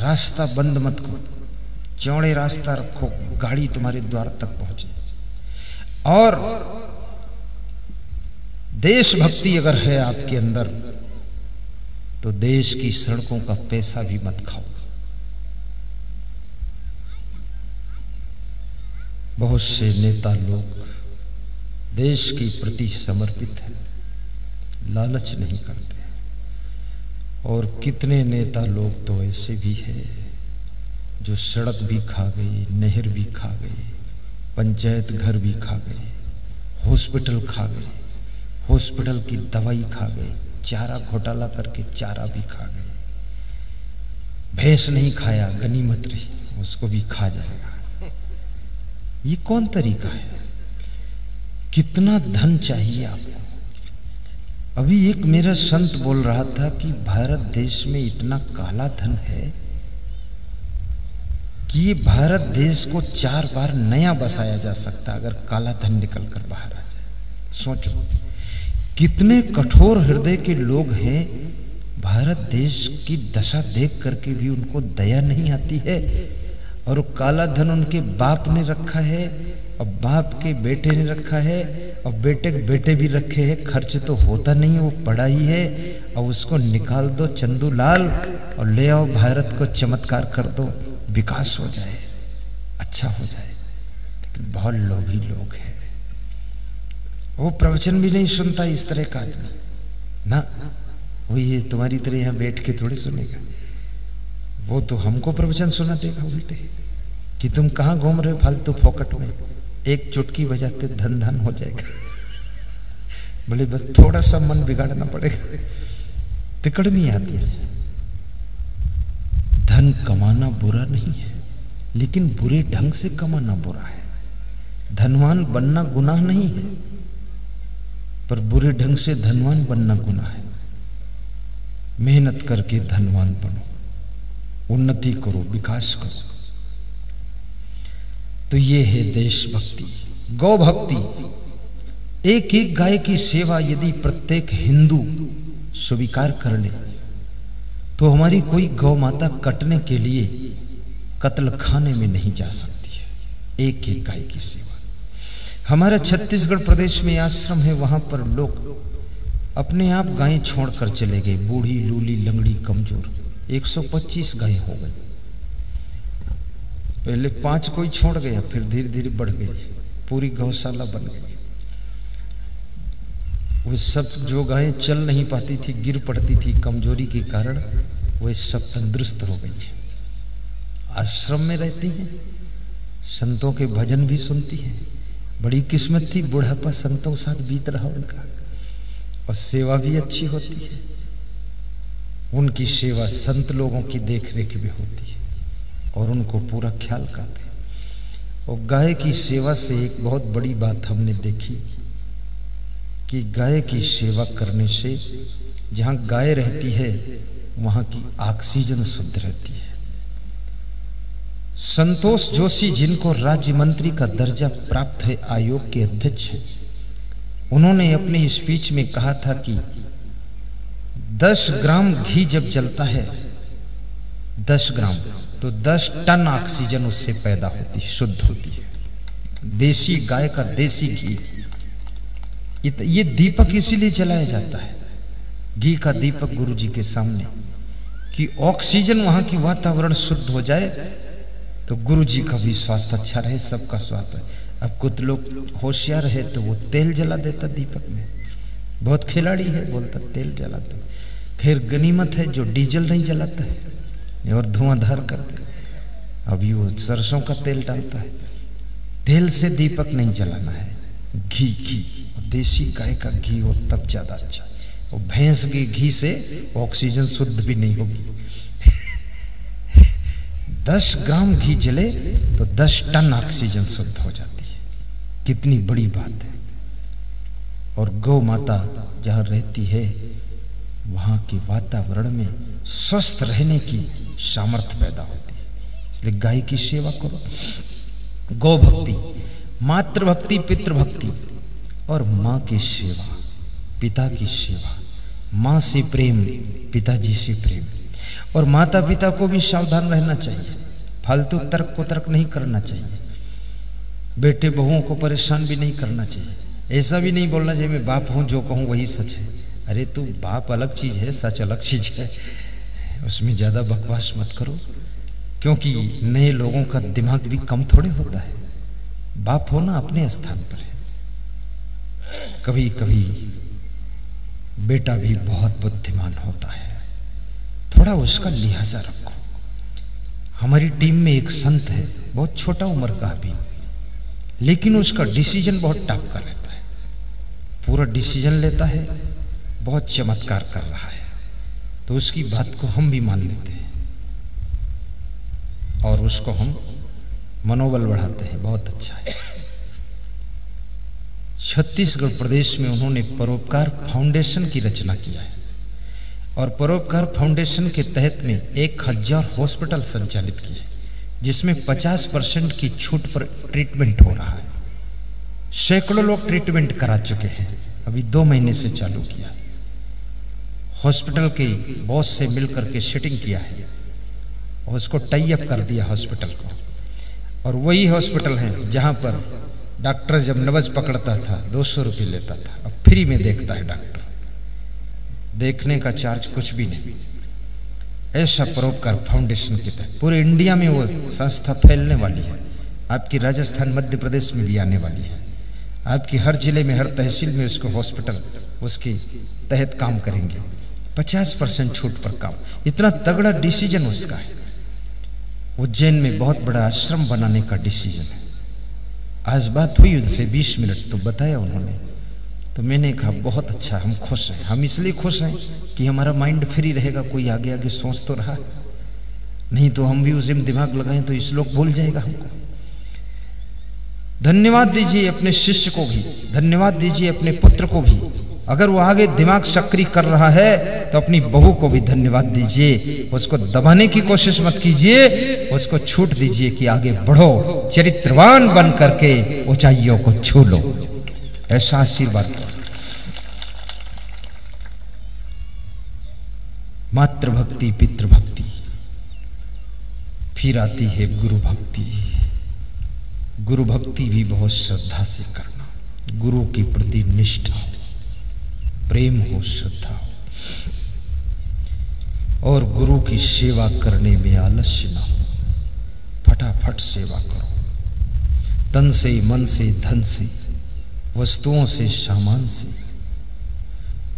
रास्ता बंद मत करो, चौड़े रास्ता रखो, गाड़ी तुम्हारे द्वार तक पहुंचे। और देशभक्ति अगर है आपके अंदर तो देश की सड़कों का पैसा भी मत खाओ। बहुत से नेता लोग देश के प्रति समर्पित हैं, लालच नहीं करते। और कितने नेता लोग तो ऐसे भी हैं जो सड़क भी खा गए, नहर भी खा गए, पंचायत घर भी खा गए, हॉस्पिटल खा गए, हॉस्पिटल की दवाई खा गए, चारा घोटाला करके चारा भी खा गए। भैंस नहीं खाया, गनीमत रही, उसको भी खा जाएगा। ये कौन तरीका है? कितना धन चाहिए आपको? अभी एक मेरा संत बोल रहा था कि भारत देश में इतना काला धन है कि ये भारत देश को 4 बार नया बसाया जा सकता अगर काला धन निकल कर बाहर आ जाए। सोचो कितने कठोर हृदय के लोग हैं, भारत देश की दशा देख करके भी उनको दया नहीं आती है। और काला धन उनके बाप ने रखा है, और बाप के बेटे ने रखा है, और बेटे के बेटे भी रखे हैं। खर्च तो होता नहीं है, वो पड़ा ही है। और उसको निकाल दो चंदू लाल और ले आओ, भारत को चमत्कार कर दो, विकास हो जाए, अच्छा हो जाए। लेकिन बहुत लोभी लोग हैं, वो प्रवचन भी नहीं सुनता इस तरह का आदमी ना। वो ये तुम्हारी तरह यहाँ बैठ के थोड़ी सुनेगा, वो तो हमको प्रवचन सुना देगा उल्टे कि तुम कहाँ घूम रहे हो फालतू फोकट में, एक चुटकी बजाते धन धन हो जाएगा। बोले बस थोड़ा सा मन बिगाड़ना पड़ेगा। तिकड़मी आती है। धन कमाना बुरा नहीं है, लेकिन बुरे ढंग से कमाना बुरा है। धनवान बनना गुनाह नहीं है, पर बुरे ढंग से धनवान बनना गुनाह है। मेहनत करके धनवान बनो, उन्नति करो, विकास करो। तो ये है देशभक्ति, गौ भक्ति। एक एक गाय की सेवा यदि प्रत्येक हिंदू स्वीकार कर ले तो हमारी कोई गौ माता कटने के लिए कत्ल खाने में नहीं जा सकती है। एक एक गाय की सेवा। हमारा छत्तीसगढ़ प्रदेश में आश्रम है, वहां पर लोग अपने आप गायें छोड़कर चले गए, बूढ़ी लूली लंगड़ी कमजोर। 125 गायें हो गई। पहले 5 कोई छोड़ गया, फिर धीरे धीरे बढ़ गई, पूरी गौशाला बन गई। वो सब जो गायें चल नहीं पाती थी, गिर पड़ती थी कमजोरी के कारण, वो सब तंदुरुस्त हो गई। आश्रम में रहती हैं, संतों के भजन भी सुनती हैं। बड़ी किस्मत थी, बुढ़ापा संतों के साथ बीत रहा उनका, और सेवा भी अच्छी होती है। उनकी सेवा संत लोगों की देखरेख भी होती है और उनको पूरा ख्याल करते हैं। और गाय की सेवा से एक बहुत बड़ी बात हमने देखी कि गाय की सेवा करने से जहाँ गाय रहती है वहाँ की ऑक्सीजन शुद्ध रहती है। संतोष जोशी, जिनको राज्य मंत्री का दर्जा प्राप्त है, आयोग के अध्यक्ष हैं, उन्होंने अपनी स्पीच में कहा था कि 10 ग्राम घी जब जलता है, 10 ग्राम, तो 10 टन ऑक्सीजन उससे पैदा होती है, शुद्ध होती है। देसी गाय का देसी घी। ये दीपक इसीलिए जलाया जाता है, घी का दीपक गुरु जी के सामने, कि ऑक्सीजन वहां की वातावरण शुद्ध हो जाए तो गुरु जी का भी स्वास्थ्य अच्छा रहे, सबका स्वास्थ्य। अब कुछ लोग होशियार है तो वो तेल जला देता दीपक में, बहुत खिलाड़ी है, बोलता तेल जलाता। खैर गनीमत है जो डीजल नहीं जलाता है और धुआंधार करते। अभी वो सरसों का तेल डालता है। तेल से दीपक नहीं जलाना है, घी और देसी गाय का घी हो तब ज्यादा अच्छा। और भैंस के घी से ऑक्सीजन शुद्ध भी नहीं होगी। 10 ग्राम घी जले तो 10 टन ऑक्सीजन शुद्ध हो जाती है। कितनी बड़ी बात है। और गौ माता जहां रहती है वहां के वातावरण में स्वस्थ रहने की सामर्थ्य पैदा होती है। इसलिए गाय की सेवा करो। गौ भक्ति, मातृभक्ति, पितृभक्ति और माँ की सेवा, पिता की सेवा। माँ से प्रेम, पिताजी से प्रेम। और माता पिता को भी सावधान रहना चाहिए, फालतू तर्क को तर्क नहीं करना चाहिए, बेटे बहुओं को परेशान भी नहीं करना चाहिए। ऐसा भी नहीं बोलना चाहिए मैं बाप हूँ, जो कहूँ वही सच है। अरे तू बाप अलग चीज़ है, सच अलग चीज़ है, उसमें ज़्यादा बकवास मत करो, क्योंकि नए लोगों का दिमाग भी कम थोड़े होता है। बाप होना अपने स्थान पर है। कभी कभी बेटा भी बहुत बुद्धिमान होता है, थोड़ा उसका लिहाजा रखो। हमारी टीम में एक संत है, बहुत छोटा उम्र का अभी, लेकिन उसका डिसीजन बहुत टॉप का रहता है, पूरा डिसीजन लेता है, बहुत चमत्कार कर रहा है। तो उसकी बात को हम भी मान लेते हैं और उसको हम मनोबल बढ़ाते हैं, बहुत अच्छा है। छत्तीसगढ़ प्रदेश में उन्होंने परोपकार फाउंडेशन की रचना किया है और परोपकार फाउंडेशन के तहत में 1000 हॉस्पिटल संचालित किए, जिसमें 50% की छूट पर ट्रीटमेंट हो रहा है। सैकड़ों लोग ट्रीटमेंट करा चुके हैं, अभी 2 महीने से चालू किया। हॉस्पिटल के बॉस से मिलकर के सेटिंग किया है और उसको टाई अप कर दिया हॉस्पिटल को। और वही हॉस्पिटल है जहां पर डॉक्टर जब नब्ज पकड़ता था 200 रुपये लेता था, अब फ्री में देखता है डॉक्टर, देखने का चार्ज कुछ भी नहीं। ऐसा परोपकार फाउंडेशन के तहत पूरे इंडिया में वो संस्था फैलने वाली है। आपकी राजस्थान मध्य प्रदेश में भी आने वाली है, आपकी हर जिले में हर तहसील में उसको हॉस्पिटल उसके तहत काम करेंगे। 50% छूट पर काम, इतना तगड़ा डिसीजन उसका है। उज्जैन में बहुत बड़ा आश्रम बनाने का डिसीजन है। आज बात हुई उनसे 20 मिनट तो बताया उन्होंने, तो मैंने कहा बहुत अच्छा, हम खुश हैं। हम इसलिए खुश हैं कि हमारा माइंड फ्री रहेगा, कोई आगे आगे सोच तो रहा, नहीं तो हम भी उसे दिमाग लगाएं तो इस लोग भूल जाएगा हमको। धन्यवाद दीजिए अपने शिष्य को भी, धन्यवाद दीजिए अपने पुत्र को भी। अगर वो आगे दिमाग सक्रिय कर रहा है तो अपनी बहू को भी धन्यवाद दीजिए। उसको दबाने की कोशिश मत कीजिए, उसको छूट दीजिए कि आगे बढ़ो, चरित्रवान बन करके ऊंचाइयों को छू लो। ऐसा आशीर्वाद दो। मातृभक्ति, पितृभक्ति, फिर आती है गुरु भक्ति। गुरु भक्ति भी बहुत श्रद्धा से करना, गुरु के प्रति निष्ठा हो, प्रेम हो, श्रद्धा हो, और गुरु की सेवा करने में आलस्य ना हो। फटाफट सेवा करो, तन से, मन से, धन से, वस्तुओं से, सामान से।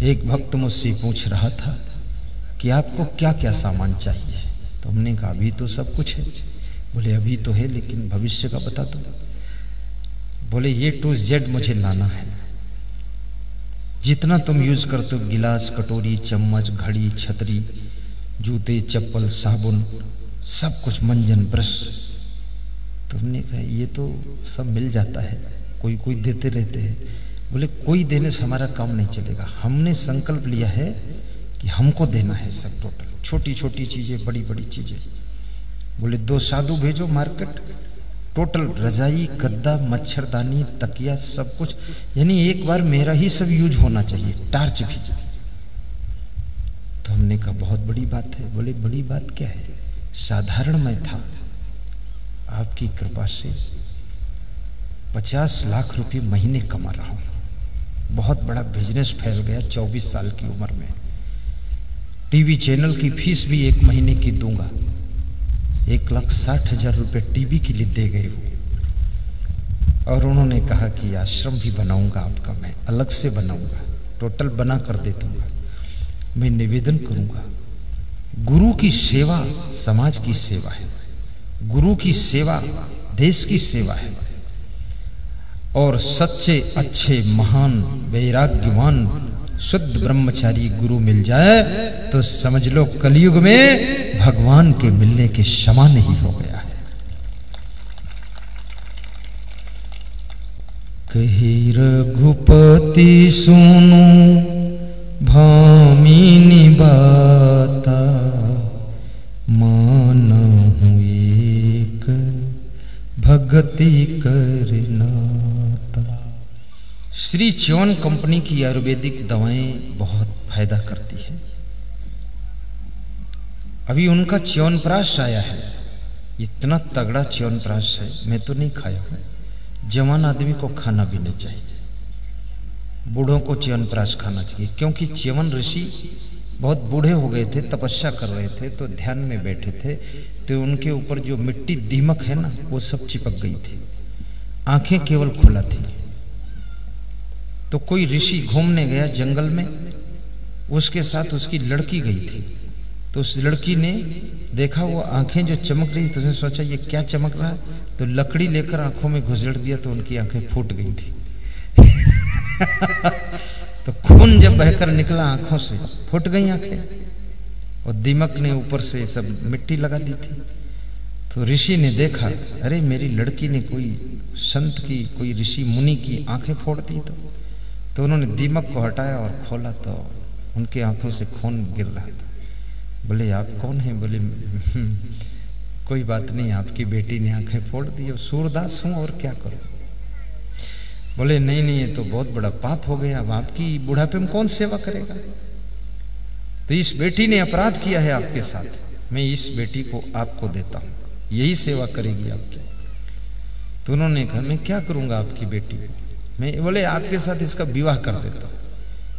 एक भक्त मुझसे पूछ रहा था कि आपको क्या क्या सामान चाहिए, तो हमने कहा अभी तो सब कुछ है। बोले अभी तो है लेकिन भविष्य का बता दो। बोले A to Z मुझे लाना है, जितना तुम यूज करते हो, गिलास, कटोरी, चम्मच, घड़ी, छतरी, जूते, चप्पल, साबुन, सब कुछ, मंजन, ब्रश। तुमने कहा ये तो सब मिल जाता है, कोई कोई देते रहते हैं। बोले कोई देने से हमारा काम नहीं चलेगा, हमने संकल्प लिया है कि हमको देना है सब, टोटल, छोटी छोटी चीजें, बड़ी बड़ी चीजें। बोले 2 साधु भेजो मार्केट, टोटल रजाई, गद्दा, मच्छरदानी, तकिया, सब कुछ, यानी एक बार मेरा ही सब यूज होना चाहिए, टार्च भी। तो हमने कहा बहुत बड़ी बात है। बोले बड़ी बात क्या है, साधारण मैं था, आपकी कृपा से 50 लाख रुपए महीने कमा रहा हूं, बहुत बड़ा बिजनेस फैल गया 24 साल की उम्र में। टीवी चैनल की फीस भी 1 महीने की दूंगा, 1,60,000 रुपये टीवी के लिए दे गए वो। और उन्होंने कहा कि आश्रम भी बनाऊंगा आपका, मैं अलग से बनाऊंगा, टोटल बना कर दे दूंगा। मैं निवेदन करूंगा, गुरु की सेवा समाज की सेवा है, गुरु की सेवा देश की सेवा है। और सच्चे, अच्छे, महान, वैराग्यवान, शुद्ध ब्रह्मचारी गुरु मिल जाए तो समझ लो कलयुग में भगवान के मिलने के समान ही हो गया है। कही रघुपति सुनो भामिनी बाता, मानहु एक भगति करनाता। श्री च्यवन कंपनी की आयुर्वेदिक दवाएं बहुत फायदा करती है। अभी उनका च्यवनप्राश आया है, इतना तगड़ा च्यवनप्राश है, मैं तो नहीं खाया हूँ। जवान आदमी को खाना भी नहीं चाहिए, बूढ़ों को च्यवनप्राश खाना चाहिए, क्योंकि च्यवन ऋषि बहुत बूढ़े हो गए थे, तपस्या कर रहे थे, तो ध्यान में बैठे थे, तो उनके ऊपर जो मिट्टी दीमक है ना वो सब चिपक गई थी, आंखें केवल खुला थी। तो कोई ऋषि घूमने गया जंगल में, उसके साथ उसकी लड़की गई थी, तो उस लड़की ने देखा वो आंखें जो चमक रही, तो उसने सोचा ये क्या चमक रहा है, तो लकड़ी लेकर आंखों में घुसेड़ दिया, तो उनकी आंखें फूट गई थी। तो खून जब बहकर निकला आंखों से, फूट गई आंखें, और दीमक ने ऊपर से सब मिट्टी लगा दी थी। तो ऋषि ने देखा, अरे मेरी लड़की ने कोई संत की, कोई ऋषि मुनि की आंखें फोड़ दी। तो उन्होंने दीमक को हटाया और खोला, तो उनकी आंखों से खून गिर रहा था। बोले आप कौन हैं? बोले कोई बात नहीं, आपकी बेटी ने आंखें फोड़ दी, अब सूरदास हूं और क्या करूं। बोले नहीं नहीं, ये तो बहुत बड़ा पाप हो गया, अब आपकी बुढ़ापे में कौन सेवा करेगा। तो इस बेटी ने अपराध किया है आपके साथ, मैं इस बेटी को आपको देता हूं, यही सेवा करेगी आपकी। तो उन्होंने कहा मैं क्या करूंगा आपकी बेटी को, मैं बोले आपके साथ इसका विवाह कर देता हूं।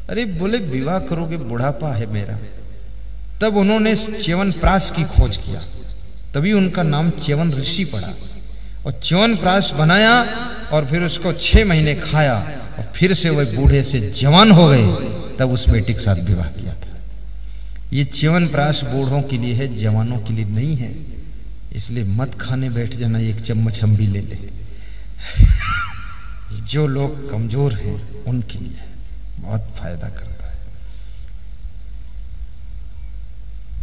अरे बोले विवाह करोगे, बुढ़ापा है मेरा। तब उन्होंने च्यवनप्राश की खोज किया, तभी उनका नाम च्यवन ऋषि पड़ा, और च्यवनप्राश बनाया और फिर उसको 6 महीने खाया, और फिर से वह बूढ़े से जवान हो गए, तब उस बेटी के साथ विवाह किया था। ये च्यवनप्राश बूढ़ों के लिए है, जवानों के लिए नहीं है, इसलिए मत खाने बैठ जाना, 1 चम्मच हम भी ले ले। जो लोग कमजोर हैं उनके लिए बहुत फायदा करता है।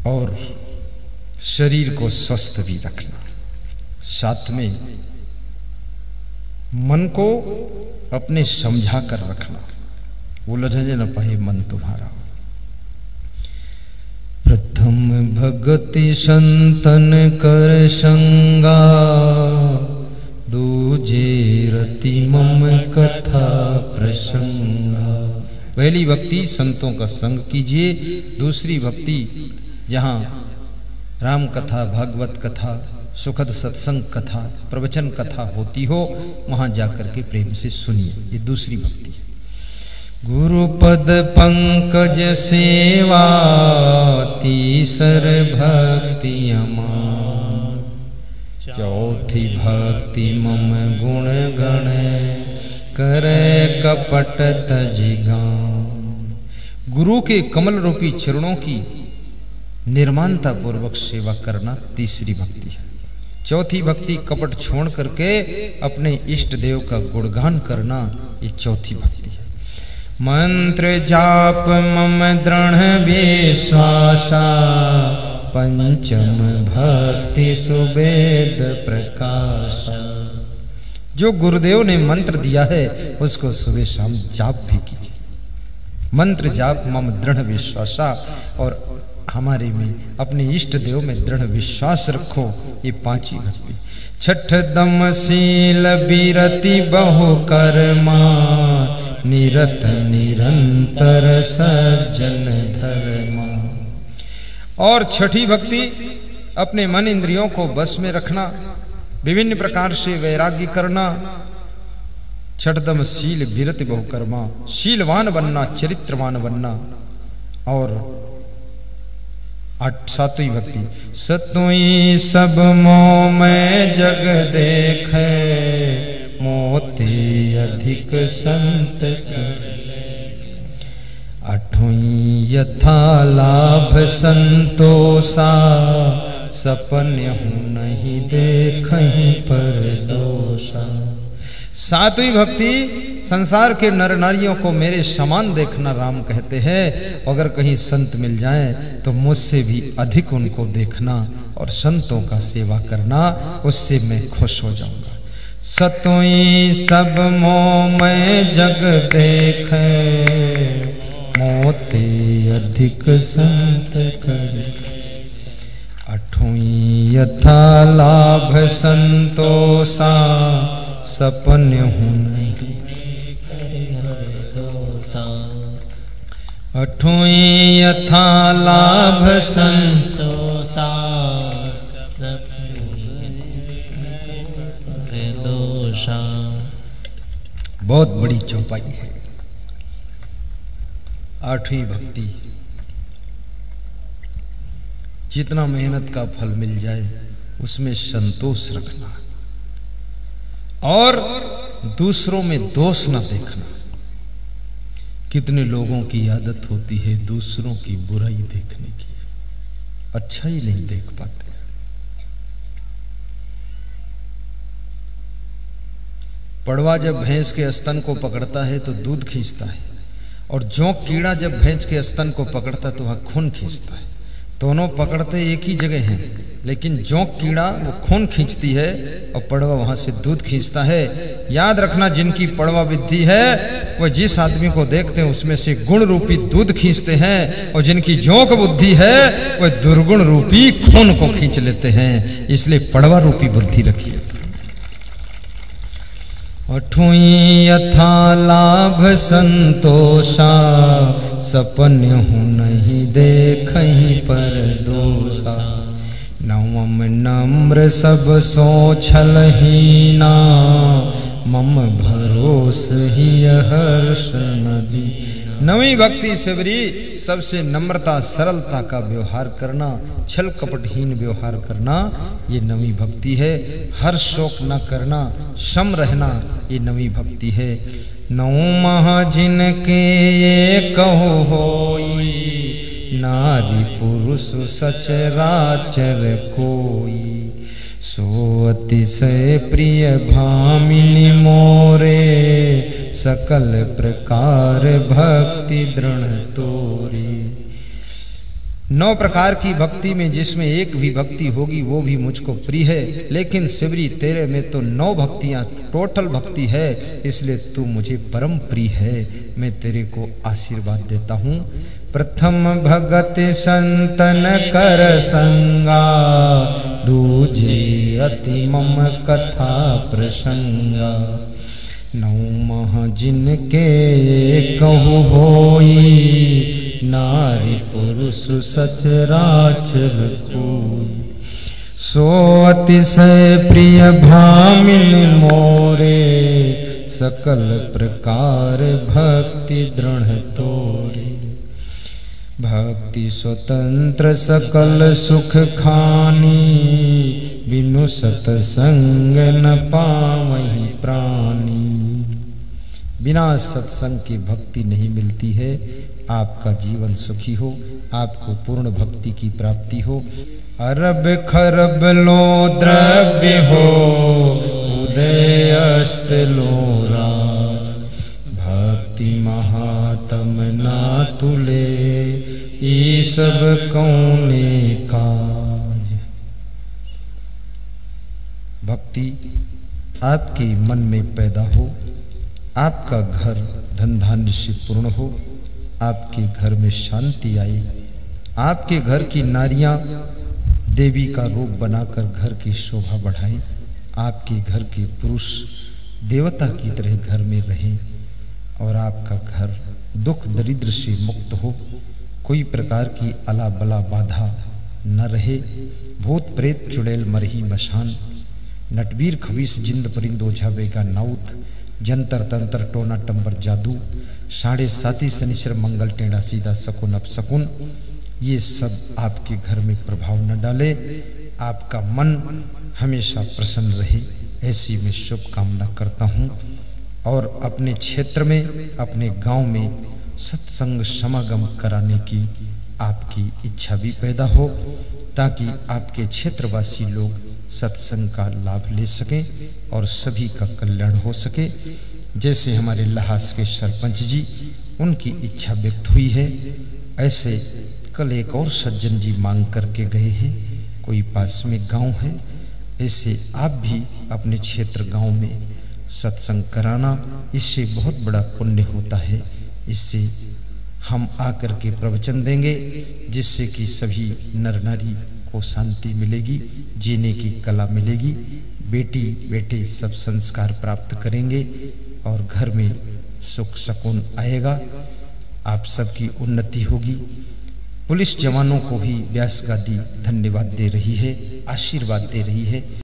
और शरीर को स्वस्थ भी रखना, साथ में मन को अपने समझा कर रखना, उलझने न पाए मन तुम्हारा। प्रथम भगति संतन कर संगा, दूजे रति मम कथा प्रसंगा। पहली भक्ति संतों का संग कीजिए, दूसरी भक्ति जहाँ राम कथा, भागवत कथा, सुखद सत्संग कथा, प्रवचन कथा होती हो, वहां जाकर के प्रेम से सुनिए, ये दूसरी भक्ति है। गुरुपद पंकज सेवा, तीसर भक्ति अमान, चौथी भक्ति मम गुण गण, करे कपट तजिगान। गुरु के कमल रूपी चरणों की निर्माणता पूर्वक सेवा करना तीसरी भक्ति है। चौथी भक्ति कपट छोड़ करके अपने इष्ट देव का गुणगान करना, ये चौथी भक्ति है। मंत्र जाप मम दृढ़ विश्वासा, पंचम भक्ति सुवेद प्रकाशा। जो गुरुदेव ने मंत्र दिया है उसको सुबह शाम जाप भी कीजिए। मंत्र जाप मम दृढ़ विश्वासा, और हमारे में अपने इष्ट देव में दृढ़ विश्वास रखो, ये 5 ही भक्ति। छठ दम शील विरति बहु कर्मा, निरत निरंतर सज्जन धर्मा। और छठी भक्ति अपने मन इंद्रियों को बस में रखना, विभिन्न प्रकार से वैराग्य करना। छठदम शील विरति बहुकर्मा, शीलवान बनना, चरित्रवान बनना। और 7वीं भक्ति सतुई सब मोह में जग देखे, मोती अधिक संत कर। 8वीं यथा लाभ संतोषा, सपने हूँ नहीं देखहीं पर दोषा। 7वीं भक्ति संसार के नर नारियों को मेरे समान देखना, राम कहते हैं। अगर कहीं संत मिल जाए तो मुझसे भी अधिक उनको देखना, और संतों का सेवा करना, उससे मैं खुश हो जाऊंगा। सतुई सब मोह में जग देखे, मोती अधिक संत कर। 8वीं यथा लाभ संतोषा, सपन हूँ नहीं 8वीं यथा लाभ संतोषा, बहुत बड़ी चौपाई है। आठवीं भक्ति, जितना मेहनत का फल मिल जाए उसमें संतोष रखना और दूसरों में दोष न देखना। कितने लोगों की आदत होती है दूसरों की बुराई देखने की, अच्छा ही नहीं देख पाते। पड़वा जब भैंस के स्तन को पकड़ता है तो दूध खींचता है, और जोंक कीड़ा जब भैंस के स्तन को पकड़ता है तो वहां खून खींचता है। दोनों पकड़ते एक ही जगह हैं, लेकिन जोंक कीड़ा वो खून खींचती है और पड़वा वहां से दूध खींचता है। याद रखना, जिनकी पड़वा बुद्धि है वह जिस आदमी को देखते हैं उसमें से गुण रूपी दूध खींचते हैं, और जिनकी जोंक बुद्धि है वह दुर्गुण रूपी खून को खींच लेते हैं। इसलिए पड़वा रूपी बुद्धि रखिए। अठुई यथा लाभ संतोषा, सपन हूँ नहीं देखहीं पर दोषा। नवम नम्र सब सो छलहीना, मम भरोस ही हर्ष नदी। नवी भक्ति शिवरी सबसे नम्रता सरलता का व्यवहार करना, छल कपटहीन व्यवहार करना, ये नवी भक्ति है। हर शोक न करना, सम रहना, ये नवी भक्ति है। नौ महा जिनके ये कहो होई, नारी पुरुष सचराचर कोई। सो अतिशय प्रिय भामिनी मोरे, सकल प्रकार भक्ति दृढ़ तोरी। 9 प्रकार की भक्ति में जिसमें एक भी भक्ति होगी वो भी मुझको प्रिय है, लेकिन शिवरी तेरे में तो 9 भक्तियां टोटल भक्ति है, इसलिए तू मुझे परम प्रिय है। मैं तेरे को आशीर्वाद देता हूँ। प्रथम भगत संतन कर संगा, दूजे अति मम कथा प्रसंगा। नौ मह जिनके कहु होई, नारी पुरुष सचराचर कोई। सो अतिशय प्रिय भामिन मोरे, सकल प्रकार भक्ति दृढ़ तोरे। भक्ति स्वतंत्र सकल सुख खानी, बिनु सत्संग न पावहीं प्राणी। बिना सत्संग की भक्ति नहीं मिलती है। आपका जीवन सुखी हो, आपको पूर्ण भक्ति की प्राप्ति हो। अरब खरब लो द्रव्य हो, उदय अस्त लो राज। भक्ति महात्म ना तुले, ये सब कौने काज। भक्ति आपके मन में पैदा हो, आपका घर धन धान्य से पूर्ण हो, आपके घर में शांति आए, आपके घर की नारियां देवी का रूप बनाकर घर की शोभा बढ़ाएं, आपके घर के पुरुष देवता की तरह घर में रहें, और आपका घर दुख दरिद्र से मुक्त हो, कोई प्रकार की अला बला बाधा न रहे। भूत प्रेत चुड़ैल मरही मशान, नटवीर खबीस जिंद परिंद ओझा बेगा नाउत। जंतर तंत्र टोना टंबर जादू, साढ़े साथी शनिश्चर मंगल टेढ़ा सीधा शकुन अपशकुन, ये सब आपके घर में प्रभाव न डाले। आपका मन हमेशा प्रसन्न रहे, ऐसी मैं शुभकामना करता हूँ। और अपने क्षेत्र में, अपने गांव में सत्संग समागम कराने की आपकी इच्छा भी पैदा हो, ताकि आपके क्षेत्रवासी लोग सत्संग का लाभ ले सकें और सभी का कल्याण हो सके। जैसे हमारे लहास के सरपंच जी, उनकी इच्छा व्यक्त हुई है, ऐसे कल एक और सज्जन जी मांग करके गए हैं। कोई पास में गांव है, ऐसे आप भी अपने क्षेत्र गांव में सत्संग कराना, इससे बहुत बड़ा पुण्य होता है। इससे हम आकर के प्रवचन देंगे, जिससे कि सभी नर नारी को शांति मिलेगी, जीने की कला मिलेगी। बेटी बेटे सब संस्कार प्राप्त करेंगे और घर में सुख सुकून आएगा। आप सबकी उन्नति होगी। पुलिस जवानों को भी व्यास गादी धन्यवाद दे रही है। आशीर्वाद दे रही है।